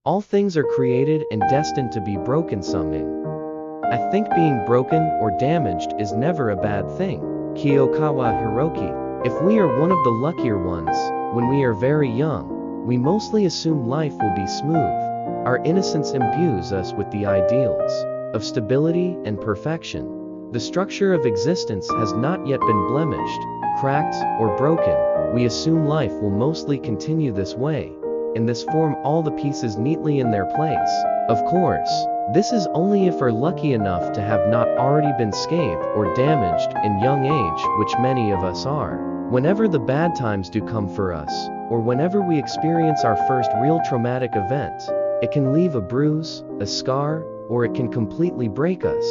All things are created and destined to be broken someday. I think being broken or damaged is never a bad thing. Kiyokawa Hiroki. If we are one of the luckier ones, when we are very young, we mostly assume life will be smooth. Our innocence imbues us with the ideals of stability and perfection. The structure of existence has not yet been blemished, cracked, or broken. We assume life will mostly continue this way. In this form, all the pieces neatly in their place. Of course, this is only if we're lucky enough to have not already been scathed or damaged in young age, which many of us are. Whenever the bad times do come for us, or whenever we experience our first real traumatic event, it can leave a bruise, a scar, or it can completely break us.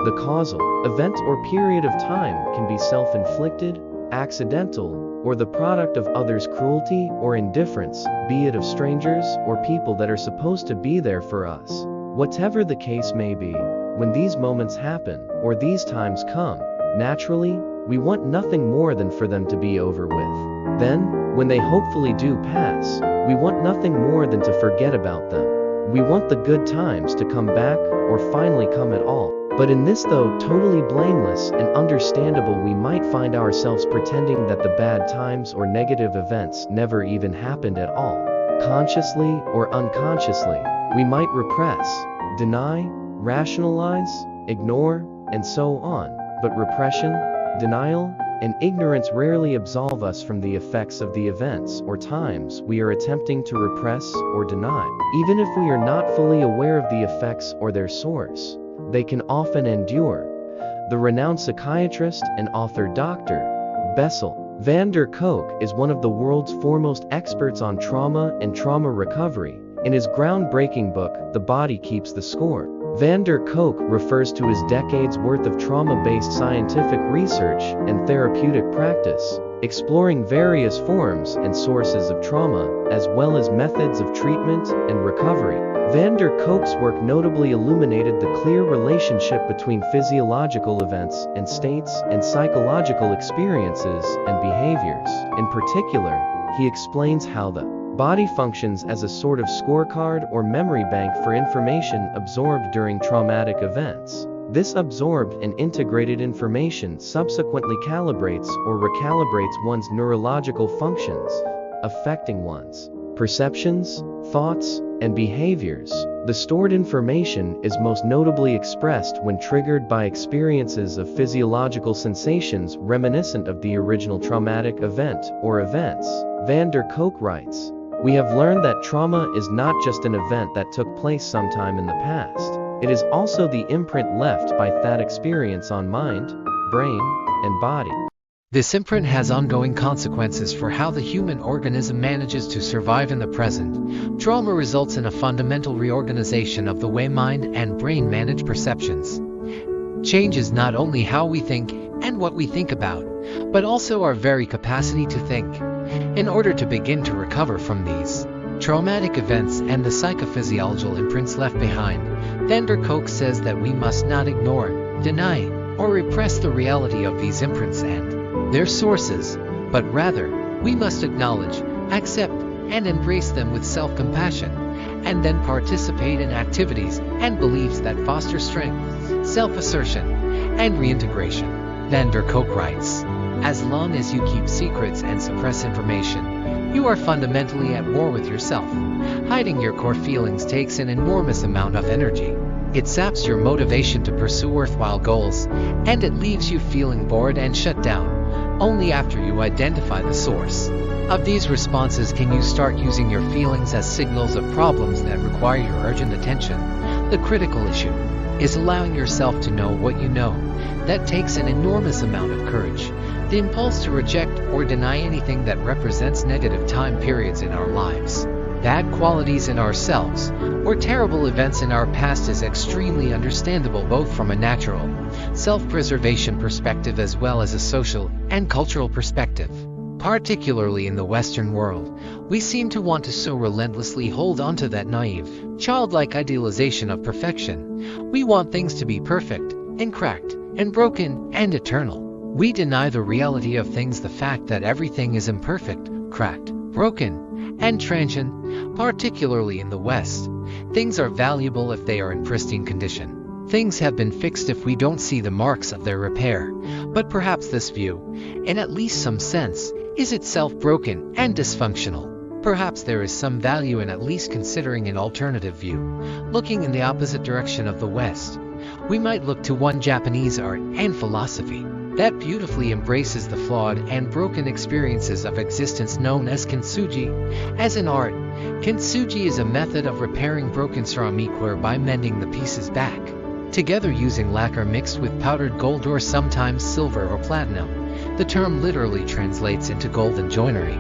The causal event or period of time can be self-inflicted, accidental, or the product of others' cruelty or indifference, be it of strangers or people that are supposed to be there for us. Whatever the case may be, when these moments happen, or these times come, naturally, we want nothing more than for them to be over with. Then, when they hopefully do pass, we want nothing more than to forget about them. We want the good times to come back, or finally come at all. But in this, though totally blameless and understandable, we might find ourselves pretending that the bad times or negative events never even happened at all. Consciously or unconsciously, we might repress, deny, rationalize, ignore, and so on. But repression, denial, and ignorance rarely absolve us from the effects of the events or times we are attempting to repress or deny. Even if we are not fully aware of the effects or their source, they can often endure. The renowned psychiatrist and author Dr. Bessel van der Kolk is one of the world's foremost experts on trauma and trauma recovery. In his groundbreaking book, The Body Keeps the Score, van der Kolk refers to his decades worth of trauma-based scientific research and therapeutic practice, exploring various forms and sources of trauma, as well as methods of treatment and recovery. Van der Kolk's work notably illuminated the clear relationship between physiological events and states and psychological experiences and behaviors. In particular, he explains how the body functions as a sort of scorecard or memory bank for information absorbed during traumatic events. This absorbed and integrated information subsequently calibrates or recalibrates one's neurological functions, affecting one's perceptions, thoughts, and behaviors. The stored information is most notably expressed when triggered by experiences of physiological sensations reminiscent of the original traumatic event or events. Van der Kolk writes, "We have learned that trauma is not just an event that took place sometime in the past. It is also the imprint left by that experience on mind, brain, and body. This imprint has ongoing consequences for how the human organism manages to survive in the present. Trauma results in a fundamental reorganization of the way mind and brain manage perceptions. Changes not only how we think and what we think about, but also our very capacity to think. In order to begin to recover from these traumatic events and the psychophysiological imprints left behind, van der Kolk says that we must not ignore, deny, or repress the reality of these imprints and their sources, but rather, we must acknowledge, accept, and embrace them with self-compassion, and then participate in activities and beliefs that foster strength, self-assertion, and reintegration." Van der Kolk writes, "As long as you keep secrets and suppress information, you are fundamentally at war with yourself. Hiding your core feelings takes an enormous amount of energy. It saps your motivation to pursue worthwhile goals, and it leaves you feeling bored and shut down. Only after you identify the source of these responses can you start using your feelings as signals of problems that require your urgent attention. The critical issue is allowing yourself to know what you know. That takes an enormous amount of courage. The impulse to reject or deny anything that represents negative time periods in our lives, bad qualities in ourselves, or terrible events in our past is extremely understandable both from a natural, self-preservation perspective as well as a social and cultural perspective. Particularly in the Western world, we seem to want to so relentlessly hold on to that naive, childlike idealization of perfection. We want things to be perfect, and cracked, and broken, and eternal. We deny the reality of things, the fact that everything is imperfect, cracked, broken, and transient. Particularly in the West, things are valuable if they are in pristine condition. Things have been fixed if we don't see the marks of their repair, but perhaps this view, in at least some sense, is itself broken and dysfunctional. Perhaps there is some value in at least considering an alternative view. Looking in the opposite direction of the West, we might look to one Japanese art and philosophy that beautifully embraces the flawed and broken experiences of existence known as Kintsugi. As an art, Kintsugi is a method of repairing broken ceramicware by mending the pieces back together using lacquer mixed with powdered gold or sometimes silver or platinum. The term literally translates into golden joinery.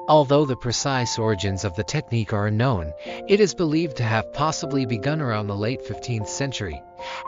Although the precise origins of the technique are unknown, it is believed to have possibly begun around the late 15th century,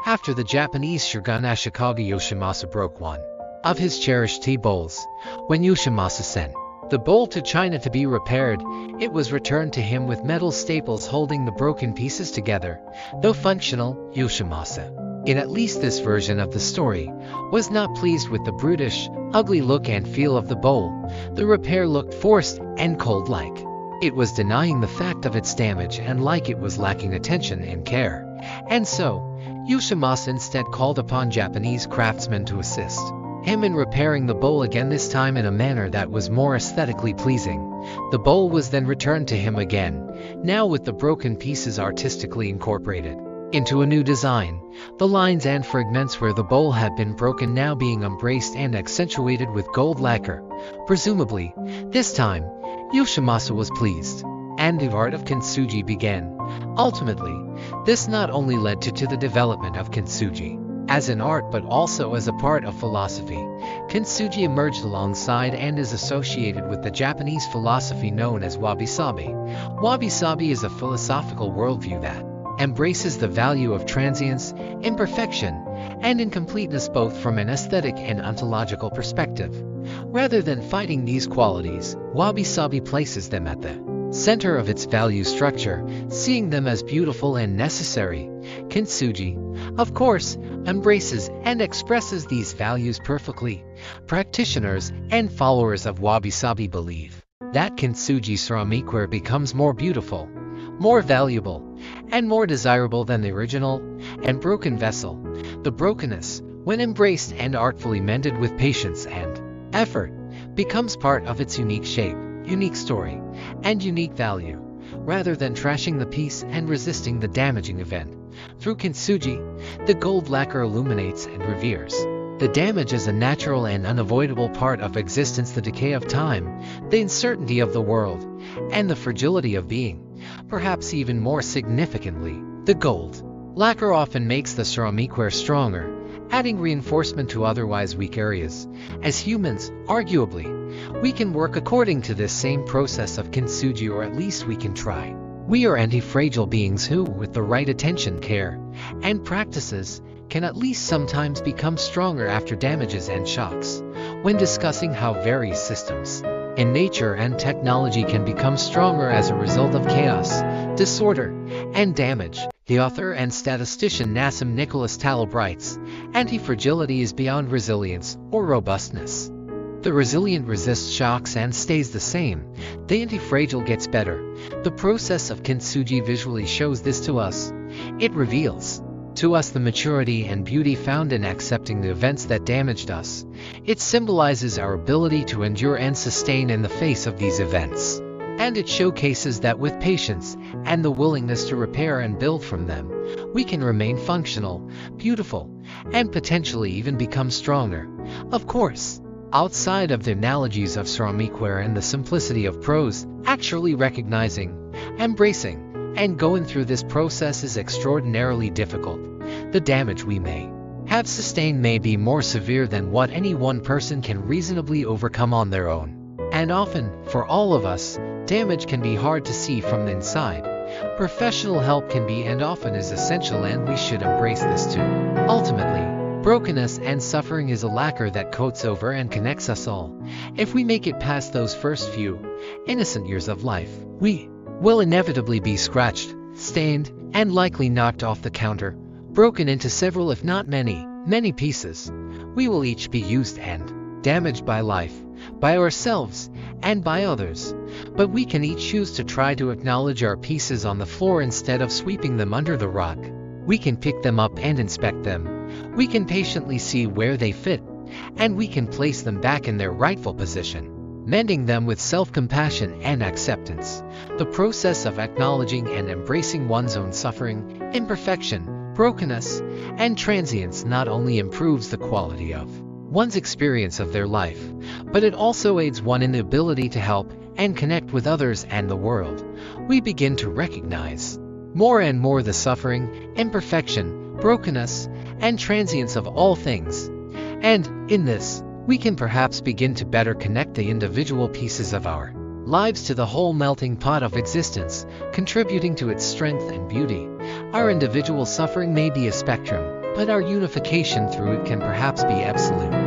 after the Japanese shogun Ashikaga Yoshimasa broke one of his cherished tea bowls. When Yoshimasa sent the bowl to China to be repaired, it was returned to him with metal staples holding the broken pieces together. Though functional, Yoshimasa, in at least this version of the story, was not pleased with the brutish, ugly look and feel of the bowl. The repair looked forced and cold-like. It was denying the fact of its damage and like it was lacking attention and care. And so, Yoshimasa instead called upon Japanese craftsmen to assist him in repairing the bowl again, this time in a manner that was more aesthetically pleasing. The bowl was then returned to him again, now with the broken pieces artistically incorporated into a new design, the lines and fragments where the bowl had been broken now being embraced and accentuated with gold lacquer. Presumably, this time, Yoshimasa was pleased, and the art of Kintsugi began. Ultimately, this not only led to the development of Kintsugi as an art but also as a part of philosophy. Kintsugi emerged alongside and is associated with the Japanese philosophy known as wabi-sabi. Wabi-sabi is a philosophical worldview that embraces the value of transience, imperfection, and incompleteness both from an aesthetic and ontological perspective. Rather than fighting these qualities, wabi-sabi places them at the center of its value structure, seeing them as beautiful and necessary. Kintsugi, of course, embraces and expresses these values perfectly. Practitioners and followers of wabi-sabi believe that Kintsugi ceramicware becomes more beautiful, more valuable, and more desirable than the original and broken vessel. The brokenness, when embraced and artfully mended with patience and effort, becomes part of its unique shape, unique story, and unique value, rather than trashing the piece and resisting the damaging event. Through Kintsugi, the gold lacquer illuminates and reveres the damage as a natural and unavoidable part of existence, the decay of time, the uncertainty of the world, and the fragility of being. Perhaps even more significantly, the gold lacquer often makes the ceramicware stronger, adding reinforcement to otherwise weak areas. As humans, arguably, we can work according to this same process of Kintsugi, or at least we can try. We are anti-fragile beings who, with the right attention, care, and practices, can at least sometimes become stronger after damages and shocks. When discussing how various systems in nature and technology can become stronger as a result of chaos, disorder, and damage, the author and statistician Nassim Nicholas Taleb writes, "Antifragility is beyond resilience or robustness. The resilient resists shocks and stays the same. The antifragile gets better." The process of Kintsugi visually shows this to us. It reveals to us the maturity and beauty found in accepting the events that damaged us. It symbolizes our ability to endure and sustain in the face of these events. And it showcases that with patience and the willingness to repair and build from them, we can remain functional, beautiful, and potentially even become stronger. Of course, outside of the analogies of ceramicware and the simplicity of prose, actually recognizing, embracing, and going through this process is extraordinarily difficult. The damage we may have sustained may be more severe than what any one person can reasonably overcome on their own. And often, for all of us, damage can be hard to see from the inside. Professional help can be and often is essential, and we should embrace this too. Ultimately, brokenness and suffering is a lacquer that coats over and connects us all. If we make it past those first few innocent years of life, we will inevitably be scratched, stained, and likely knocked off the counter, broken into several if not many pieces. We will each be used and damaged by life, by ourselves, and by others. But we can each choose to try to acknowledge our pieces on the floor instead of sweeping them under the rug. We can pick them up and inspect them. We can patiently see where they fit, and we can place them back in their rightful position, mending them with self-compassion and acceptance. The process of acknowledging and embracing one's own suffering, imperfection, brokenness, and transience not only improves the quality of one's experience of their life, but it also aids one in the ability to help and connect with others and the world. We begin to recognize more and more the suffering, imperfection, brokenness, and transience of all things. And, in this, we can perhaps begin to better connect the individual pieces of our lives to the whole melting pot of existence, contributing to its strength and beauty. Our individual suffering may be a spectrum, but our unification through it can perhaps be absolute.